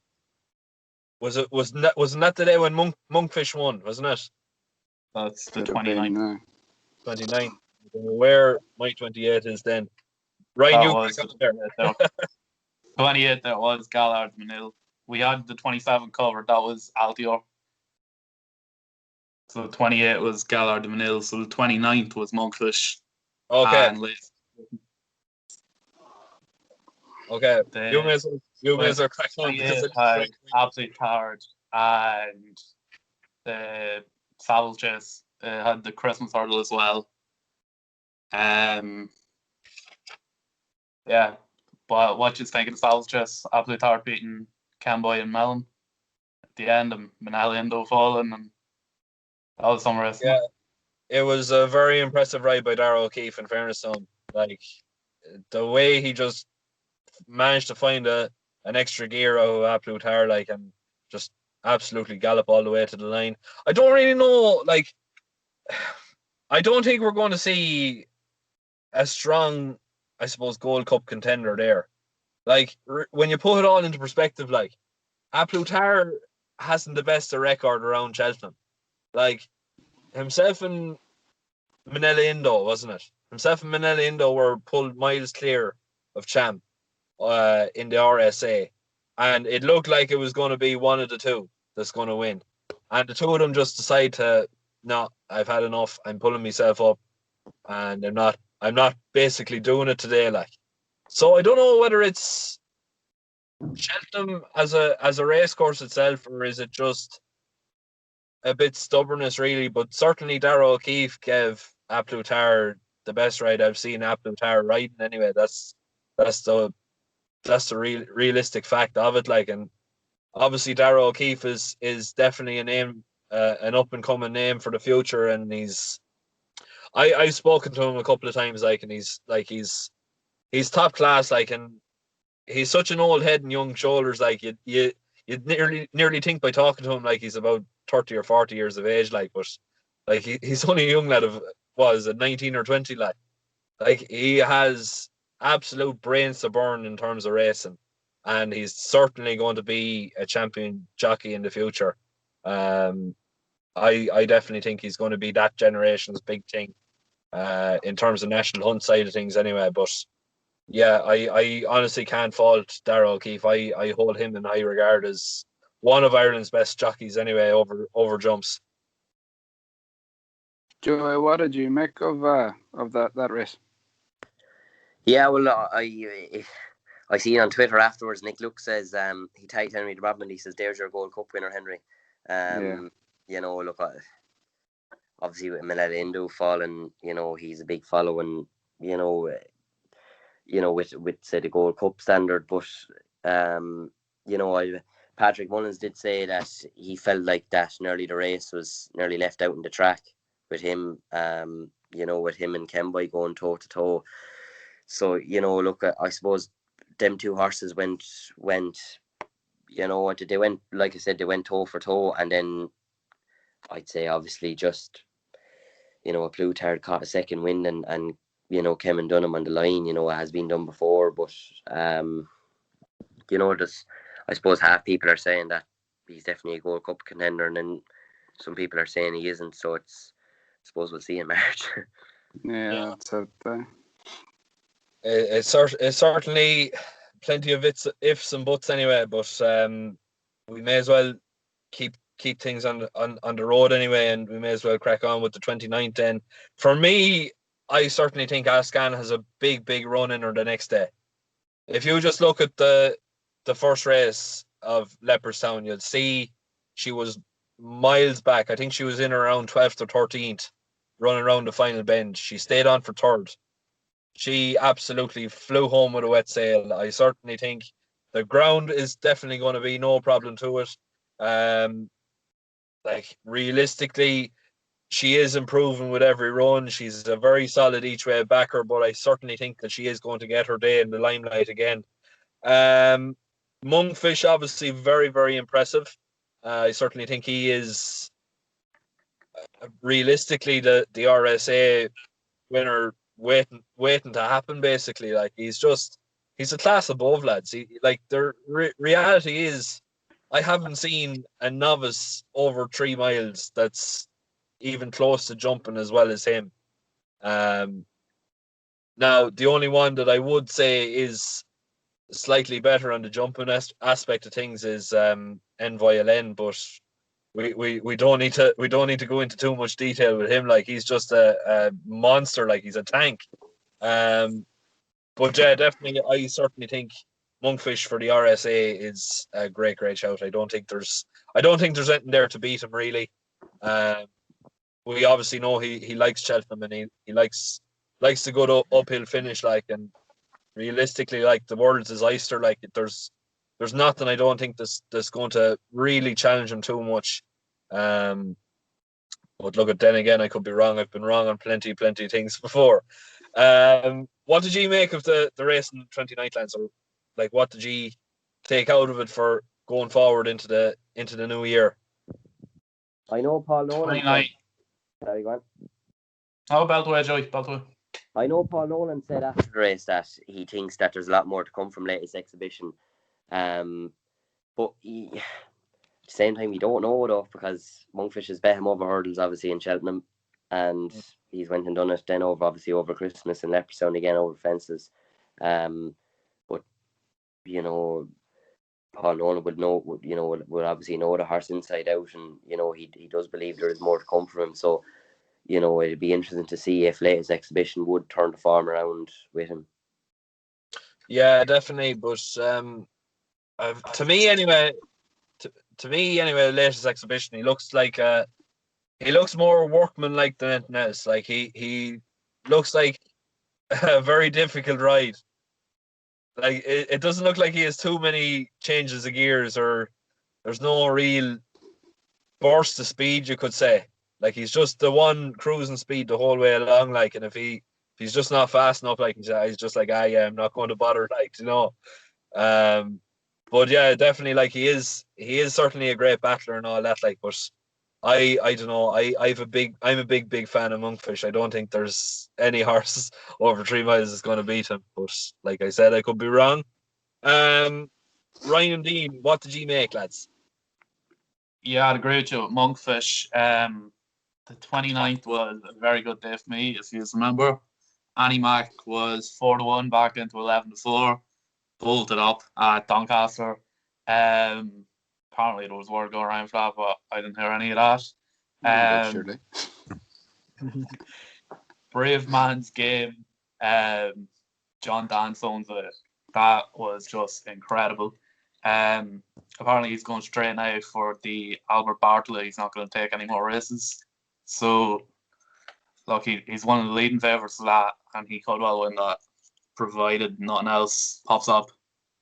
wasn't that the day when Monkfish won, wasn't it? That's the Could have been, 29th. 29th. Where my 28th is then. Ryan, That you was back up there. the 28th. That was Gallard de Manil. We had the 27th covered. That was Altior. So the 28th was Gallard de Manil. So the 29th was Monkfish. Okay. And Liz. Okay. The You guys are cracking on because 28th had Absolute Card and the Saddle Chase had the Christmas hurdle as well. Yeah, but what you think of the Saddle Chase? Absolute Card beating Camboy and Mellon at the end, and Manali Indo falling, and that was some racing. Yeah, it was a very impressive ride by Darragh O'Keefe, in fairness to him. Like, the way he just managed to find an extra gear out of Absolute Hard, like, and just absolutely gallop all the way to the line. I don't really know, like, I don't think we're going to see a strong, I suppose, Gold Cup contender there. Like, when you put it all into perspective, like, Absolute Hard hasn't the best of record around Cheltenham. Like, himself and Manila Indo, wasn't it? Himself and Manila Indo were pulled miles clear of champ in the RSA. And it looked like it was going to be one of the two that's going to win. And the two of them just decide to, no, I've had enough. I'm pulling myself up, and I'm not basically doing it today. Like, so I don't know whether it's Cheltenham as a race course itself, or is it just a bit stubbornness, really. But certainly Darragh O'Keefe gave Absolute Hard the best ride I've seen Absolute Hard riding. Anyway, that's the realistic fact of it. Like, and obviously Darragh O'Keefe is definitely a name, an up and coming name for the future, and I've spoken to him a couple of times, like, and he's top class, like, and he's such an old head and young shoulders, like, you'd nearly think by talking to him like he's about 30 or 40 years of age, like, but like he's only a young lad of, was it 19 or 20, like he has absolute brains to burn in terms of racing, and he's certainly going to be a champion jockey in the future. I definitely think he's going to be that generation's big thing, in terms of national hunt side of things anyway. But yeah, I honestly can't fault Darragh O'Keefe. I hold him in high regard as one of Ireland's best jockeys anyway over jumps. Joey, what did you make of that race? Yeah, well, I see on Twitter afterwards, Nick Luke says he tagged Henry de Brabant. He says, "There's your Gold Cup winner, Henry." You know, look, obviously with Manila Indo falling, you know, he's a big follow, and with say the Gold Cup standard. But Patrick Mullins did say that he felt like that nearly the race was nearly left out in the track with him, with him and Kemboy going toe to toe. So, look, I suppose them two horses went, they went, like I said, they went toe for toe, and then I'd say obviously just, a Plutarch caught a second wind and Kevin Dunham on the line, it has been done before, but, just, I suppose half people are saying that he's definitely a Gold Cup contender, and then some people are saying he isn't, so I suppose we'll see in March. Yeah, that's it. It's certainly plenty of ifs and buts anyway, but we may as well keep things on the road anyway, and we may as well crack on with the 29th then. For me, I certainly think Ascan has a big run in her the next day. If you just look at the first race of Leopardstown, you'll see she was miles back. I think she was in around 12th or 13th, running around the final bend. She stayed on for third. She absolutely flew home with a wet sail. I certainly think the ground is definitely going to be no problem to it. Realistically, she is improving with every run. She's a very solid each way backer, but I certainly think that she is going to get her day in the limelight again. Monkfish, obviously, very, very impressive. I certainly think he is realistically the RSA winner waiting to happen. Basically, like he's a class above, lads. The reality is, I haven't seen a novice over 3 miles that's even close to jumping as well as him. Now, the only one that I would say is slightly better on the jumping aspect of things is N-Violin, but we don't need to go into too much detail with him. Like, he's just a monster. Like, he's a tank. But yeah, definitely, I certainly think Monkfish for the RSA is a great shout. I don't think there's anything there to beat him, really. We obviously know he likes Cheltenham, and he likes the good uphill finish, and realistically, the world's his oyster. There's nothing, I don't think, that's going to really challenge him too much. But look, then again, I could be wrong. I've been wrong on plenty of things before. What did you make of the race in 29th, Lance? Or what did you take out of it for going forward into the new year? I know Paul Nolan. 29. Sorry, go on. Oh, Beltway, Joey, Beltway. I know Paul Nolan said after the race that he thinks that there's a lot more to come from latest exhibition. But at the same time, we don't know though, because Monkfish has bet him over hurdles, obviously, in Cheltenham, and he's went and done it then over Christmas in Leopardstown again over fences. But Paul Nolan would obviously know the horse inside out, and he does believe there is more to come from him. So it'd be interesting to see if latest exhibition would turn the form around with him. Yeah, definitely. But to me anyway, latest exhibition, he looks more workmanlike than anything else. Like he looks like a very difficult ride. Like it doesn't look like he has too many changes of gears, or there's no real burst of speed, you could say. Like, he's just the one cruising speed the whole way along. Like, and if he's just not fast enough, like, he's just like, I'm not going to bother. But yeah, definitely, like, he is certainly a great battler and all that. Like, but I don't know. I'm a big fan of Monkfish. I don't think there's any horse over 3 miles that's going to beat him. But like I said, I could be wrong. Ryan Dean, what did you make, lads? Yeah, I'd agree with you. Monkfish. The 29th was a very good day for me, if you remember. Annie Mac was 4-1 back into 11-4, bolted up at Doncaster. Apparently there was word going around for that, but I didn't hear any of that. Surely. Brave Man's Game. John Dance owns it. That was just incredible. Apparently he's going straight now for the Albert Bartlett. He's not going to take any more races. So, look, he's one of the leading favourites of that, and he could well win that, provided nothing else pops up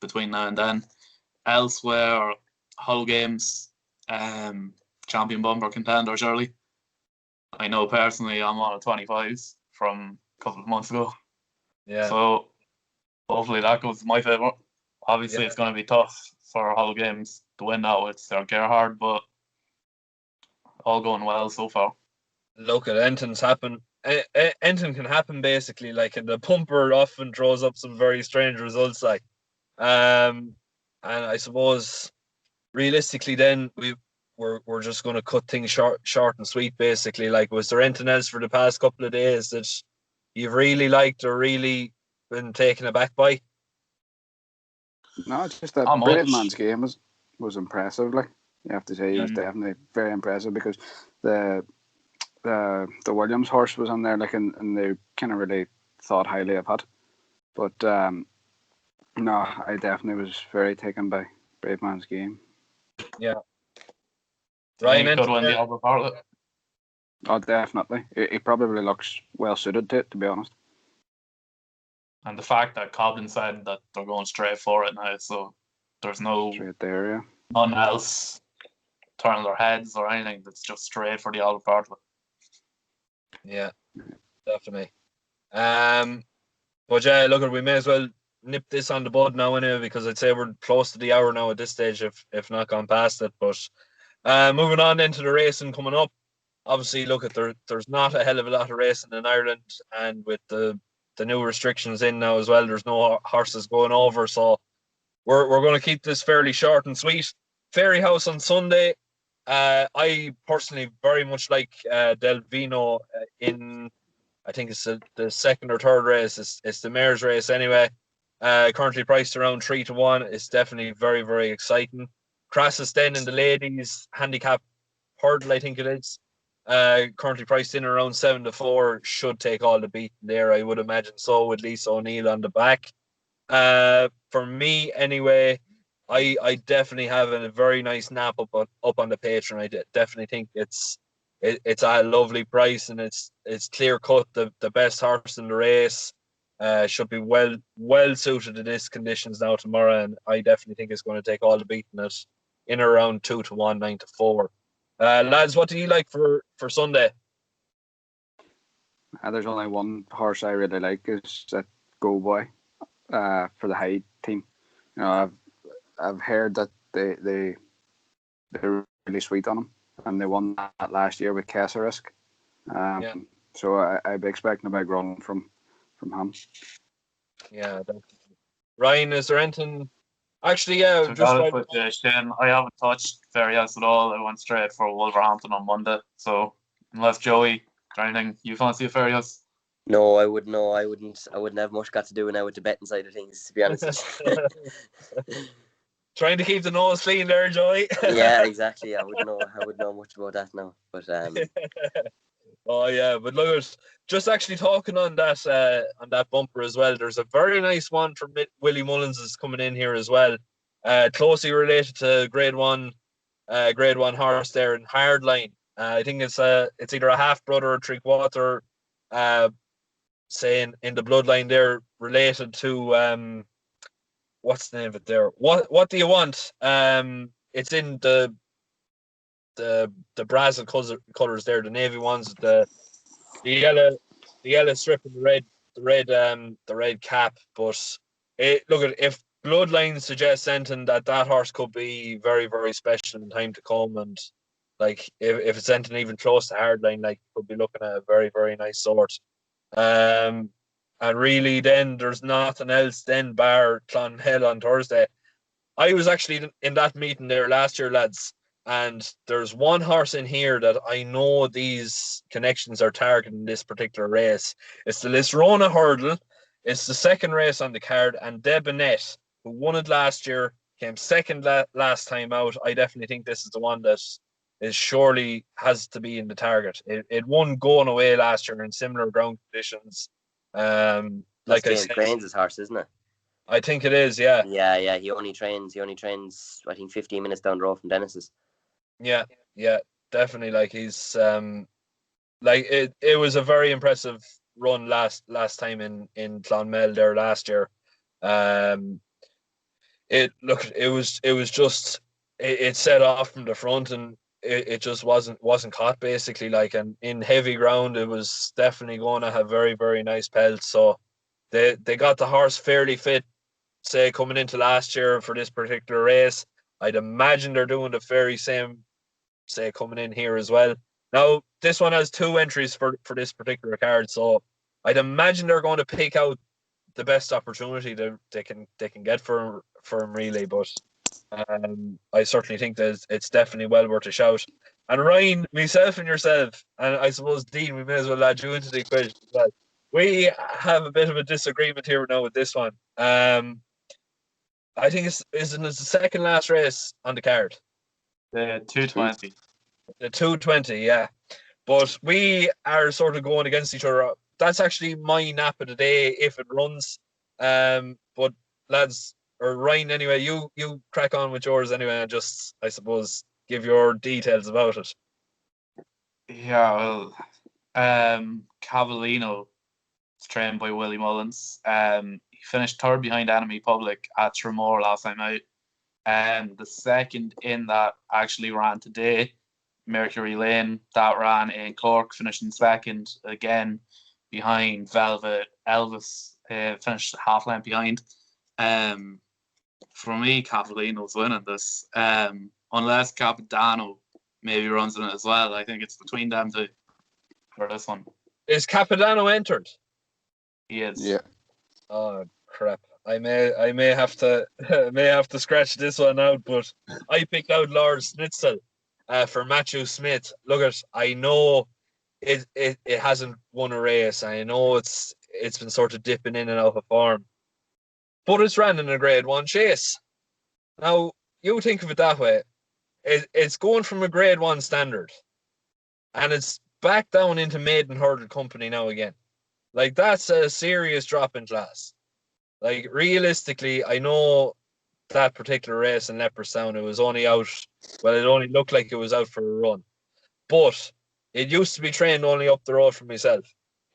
between now and then. elsewhere, Hull Games, champion bumper contender, surely. I know personally I'm on a 25s from a couple of months ago. Yeah. So hopefully that goes in my favour. Obviously, it's going to be tough for Hull Games to win now. It's their Gerhard, but all going well so far. Look at Enton's happen. Enton can happen basically, like, and the pumper often draws up some very strange results, like. And I suppose realistically, then we're just going to cut things short and sweet, basically. Like, was there anything else for the past couple of days that you've really liked or really been taken aback by? No, it's just that Brave Man's game was impressive. Like, you have to say, he was definitely very impressive, because the Williams horse was on there, like, and they kind of really thought highly of it. But no, I definitely was very taken by Brave Man's game. Yeah. Ryan could win the Albert Bartlett. Oh, definitely. He probably looks well suited to it, to be honest. And the fact that Cobden said that they're going straight for it now, so there's no straight there, yeah. None else turning their heads or anything. That's just straight for the Albert Bartlett. Yeah, definitely. But yeah, look, we may as well nip this on the bud now anyway, because I'd say we're close to the hour now at this stage, if not gone past it. But moving on then to the racing coming up. Obviously, look, there's not a hell of a lot of racing in Ireland, and with the new restrictions in now as well, there's no horses going over, so we're going to keep this fairly short and sweet. Fairy House on Sunday. I personally very much like Del Vino in, I think it's the second or third race. It's the mare's race anyway. Currently priced around 3-1. It's definitely very, very exciting. Crassus then in the ladies handicap hurdle, I think it is. Currently priced in around 7-4. Should take all the beating there, I would imagine so, with Lisa O'Neill on the back. For me anyway, I definitely have a very nice nap up on the Patreon. I definitely think it's a lovely price, and it's clear cut the best horse in the race. Should be well suited to this conditions now tomorrow, and I definitely think it's going to take all the beating at in around 2-1, 9-4. Lads, what do you like for Sunday? There's only one horse I really like, is that Go Boy for the Hyde team. You know, I've heard that they're really sweet on him, and they won that last year with Kesarisk. So I'd be expecting a big run from him. Yeah, definitely. Ryan, is there anything? Actually, yeah. To be honest with you, Shane, I haven't touched Fairy House at all. I went straight for Wolverhampton on Monday. So unless Joey or anything, you fancy a Fairy House? No, I wouldn't. No, I wouldn't. I wouldn't have much got to do now with the betting side of things, to be honest. Trying to keep the nose clean there, Joey. Yeah, exactly. I wouldn't know much about that now. But oh yeah, but look, just actually talking on that bumper as well. There's a very nice one from Willie Mullins is coming in here as well. Closely related to Grade One horse there in Hardline. I think it's either a half brother or three-quarter. Saying in the bloodline there, related to what's the name of it there? What do you want? It's in the Brazil colors there, the navy ones, the yellow strip and the red cap. But look at, if bloodline suggests anything, that horse could be very, very special in time to come, and like if it's anything even close to Hardline, like, could be looking at a very, very nice sort. And really, then there's nothing else then bar Clonmel on Thursday. I was actually in that meeting there last year, lads, and there's one horse in here that I know these connections are targeting this particular race. It's the Lisrona Hurdle. It's the second race on the card, and Debonet, who won it last year, came second last time out. I definitely think this is the one that is surely has to be in the target. It won going away last year in similar ground conditions. Like James Crane's horse, isn't it? I think it is, yeah. Yeah. He only trains, I think, 15 minutes down the road from Dennis's. Yeah, definitely. Like, he's like it was a very impressive run last time in Clonmel there last year. it was just it set off from the front, and it just wasn't caught basically. Like, and in heavy ground, it was definitely going to have very, very nice pelts. So they got the horse fairly fit, say, coming into last year for this particular race. I'd imagine they're doing the very same, say, coming in here as well. Now, this one has 2 entries for this particular card, so I'd imagine they're going to pick out the best opportunity that they can get for him, really. But I certainly think that it's definitely well worth a shout. And Ryan, myself and yourself, and I suppose Dean, we may as well add you into the equation as well. We have a bit of a disagreement here now with this one. I think it's the second last race on the card. The 220. The 220, yeah. But we are sort of going against each other. That's actually my nap of the day if it runs. But lads, or Ryan, anyway, you crack on with yours anyway, and just, I suppose, give your details about it. Yeah, well, Cavallino is trained by Willie Mullins. He finished third behind Enemy Public at Tramore last time out. The second in that actually ran today, Mercury Lane, that ran in Cork, finishing second again behind Velvet Elvis, finished half length behind. For me, Cavallino's winning this, unless Capodanno maybe runs in it as well. I think it's between them two for this one. Is Capodanno entered? He is. Yeah. Oh crap! I may have to scratch this one out, but I picked out Lord Snitzel for Matthew Smith. Look, I know it hasn't won a race. I know it's been sort of dipping in and out of form, but it's ran in a Grade 1 chase. Now, you think of it that way. It's going from a Grade 1 standard, and it's back down into maiden hurdle company now again. Like, that's a serious drop in class. Like, realistically, I know that particular race in Leopardstown, it was only out, well, it only looked like it was out for a run. But it used to be trained only up the road from myself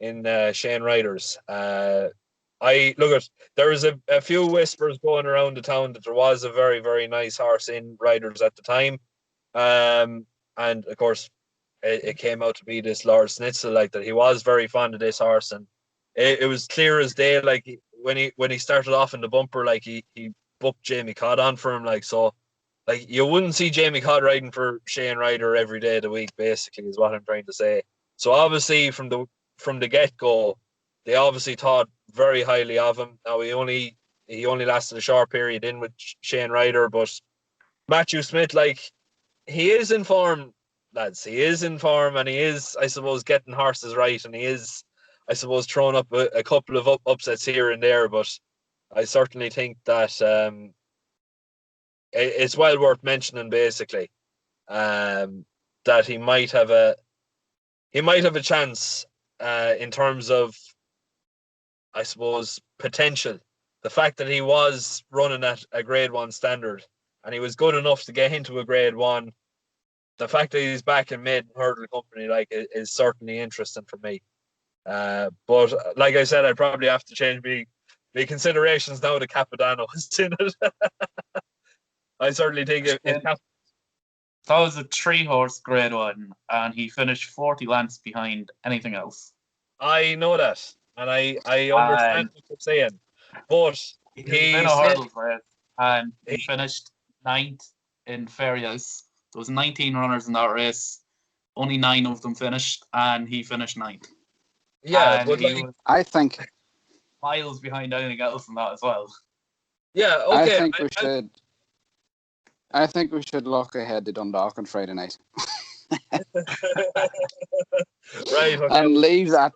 in Shane Riders. There was a few whispers going around the town that there was a very, very nice horse in Riders at the time. And of course, it came out to be this Lord Snitzel, like, that he was very fond of this horse, and it was clear as day. Like, when he started off in the bumper, like, he booked Jamie Codd on for him, like, so, like, you wouldn't see Jamie Codd riding for Shane Ryder every day of the week, basically, is what I'm trying to say. So obviously from the get go, they obviously thought very highly of him. Now he only lasted a short period in with Shane Ryder, but Matthew Smith, like, he is in form, lads. He is in form, and he is, I suppose, getting horses right, and he is, I suppose, throwing up a couple of upsets here and there. But I certainly think that it's well worth mentioning, basically, that he might have a chance in terms of, I suppose, potential. The fact that he was running at a Grade 1 standard and he was good enough to get into a Grade 1, the fact that he's back in maiden hurdle company, like, is certainly interesting for me. But like I said, I'd probably have to change my considerations now to Capodanno is in it. I certainly think that was a 3-horse Grade 1, and he finished 40 lengths behind anything else. I know that, and I understand what you're saying, but he's been a hurdles race, and he finished 9th in Ferryhouse. There was 19 runners in that race. Only 9 of them finished, and he finished 9th. Yeah, and but he like, was I think miles behind anything else in that as well. Yeah, okay. I think we should look ahead to Dundalk on Friday night. Right, okay. And leave that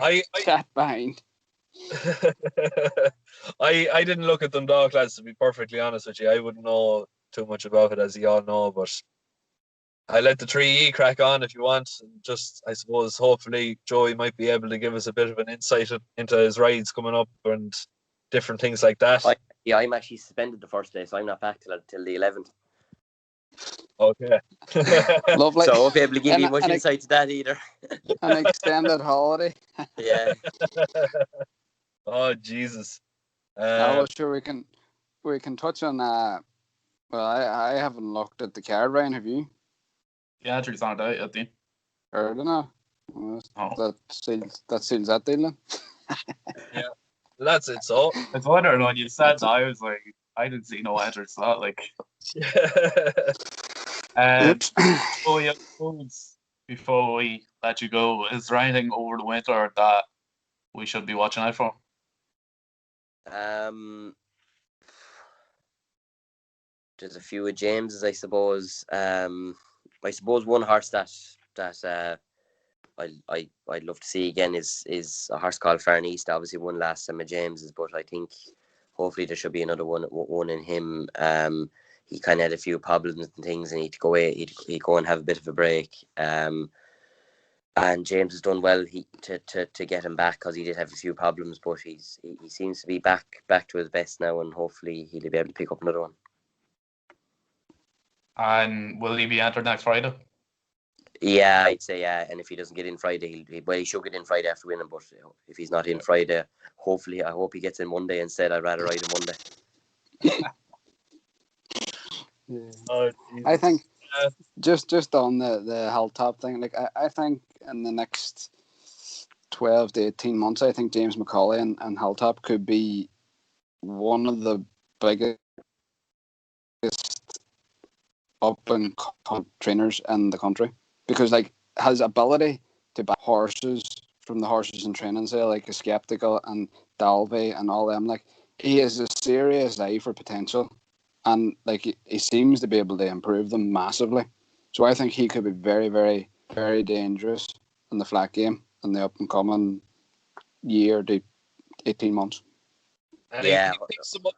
I cat behind. I didn't look at Dundalk, lads, to be perfectly honest with you. I wouldn't know too much about it, as you all know, but I let the 3E crack on if you want. And just, I suppose, hopefully Joey might be able to give us a bit of an insight into his rides coming up and different things like that. I'm actually suspended the first day, so I'm not back till the 11th. Okay. Lovely. So I won't be able to give you much insight to that either. An extended holiday. Yeah. Oh, Jesus. Well, sure, we can touch on. Well, I haven't looked at the card, Ryan. Have you? Yeah, Andrew's on it out, Heard of that? Well, that seals that deal then. Yeah, that's it. So I was wondering when you said that, I was like, I didn't see no Andrew's that. Like, Oops. oh yeah, before we let you go, is there anything over the winter that we should be watching out for? There's a few of James's, I suppose. I suppose one horse that I'd love to see again is a horse called Farn East. Obviously, won last time of James's, but I think hopefully there should be another one in him. He kind of had a few problems and things, and he'd go and have a bit of a break. And James has done well to get him back, because he did have a few problems, but he seems to be back to his best now, and hopefully he'll be able to pick up another one. And will he be entered next Friday? Yeah, I'd say yeah. And if he doesn't get in Friday, he should get in Friday after winning. But if he's not in Friday, hopefully, I hope he gets in Monday instead. I'd rather ride him Monday. Yeah. I think just on the Hilltop thing, like I think in the next 12 to 18 months, I think James McCauley and Hilltop could be one of the biggest up and trainers in the country, because like his ability to back horses from the horses in training, say like a Sceptical and Dalby and all them, like he has a serious eye for potential, and like he seems to be able to improve them massively. So I think he could be very, very, very dangerous in the flat game in the up and coming year to 18 months. And yeah, he picks them up.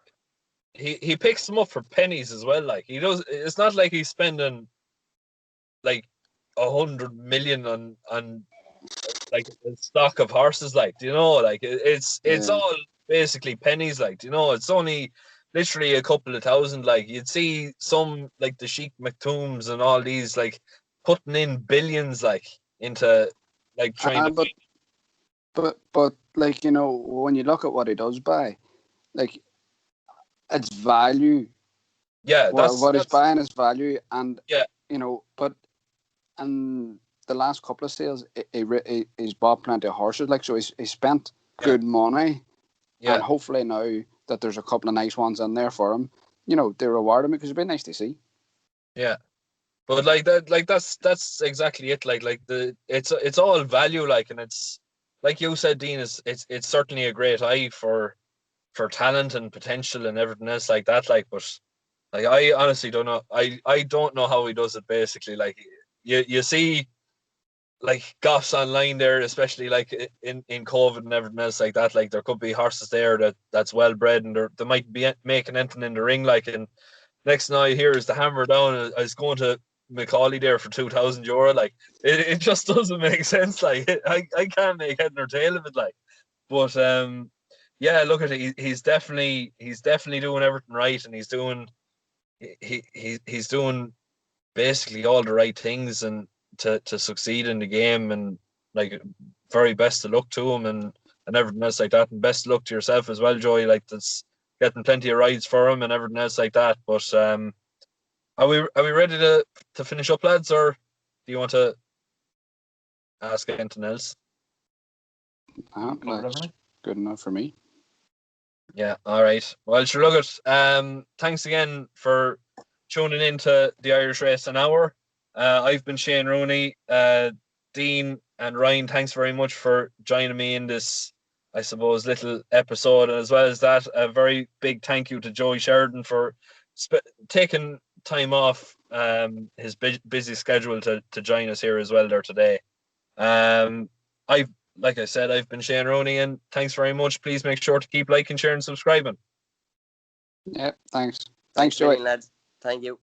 He picks them up for pennies as well. Like he does. It's not like he's spending like 100 million on like a stock of horses. Like, do you know? Like it's all basically pennies. Like, do you know? It's only literally a couple of thousand. Like you'd see some like the Sheikh Maktooms and all these like putting in billions like into like trying to. But like, you know, when you look at what he does buy, like it's value. Yeah, what he's buying is value, and yeah, you know, but in the last couple of sales, he's bought plenty of horses. Like, so he spent good money, and hopefully now that there's a couple of nice ones in there for him, you know, they reward him, because it'd be nice to see. Yeah. But like that, like that's exactly it. Like it's all value, like, and it's like you said, Dean. It's certainly a great eye for talent and potential and everything else like that. Like, but like I honestly don't know. I don't know how he does it. Basically, like you see, like goffs online there, especially like in COVID and everything else like that. Like there could be horses there that's well bred, and they might be making anything in the ring. Like, and next thing I hear is the hammer down. I was going to Macaulay there for €2,000. Like it just doesn't make sense. Like I can't make head nor tail of it. Like, but yeah, look at it. He's definitely doing everything right, and he's doing basically all the right things and to succeed in the game, and like very best of luck to him and everything else like that, and best of luck to yourself as well, Joey. Like that's getting plenty of rides for him and everything else like that. But are we ready to finish up, lads, or do you want to ask anything else? That's good enough for me. Yeah, all right. Well, sure, look at thanks again for tuning in to the Irish Race an Hour. I've been Shane Rooney, Dean and Ryan. Thanks very much for joining me in this, I suppose, little episode. And as well as that, a very big thank you to Joey Sheridan for taking time off his busy schedule to join us here as well there today. Like I said, I've been Shane Rooney, and thanks very much. Please make sure to keep liking, sharing, and subscribing. Yeah, thanks. Thanks, Joey. lads. Thank you.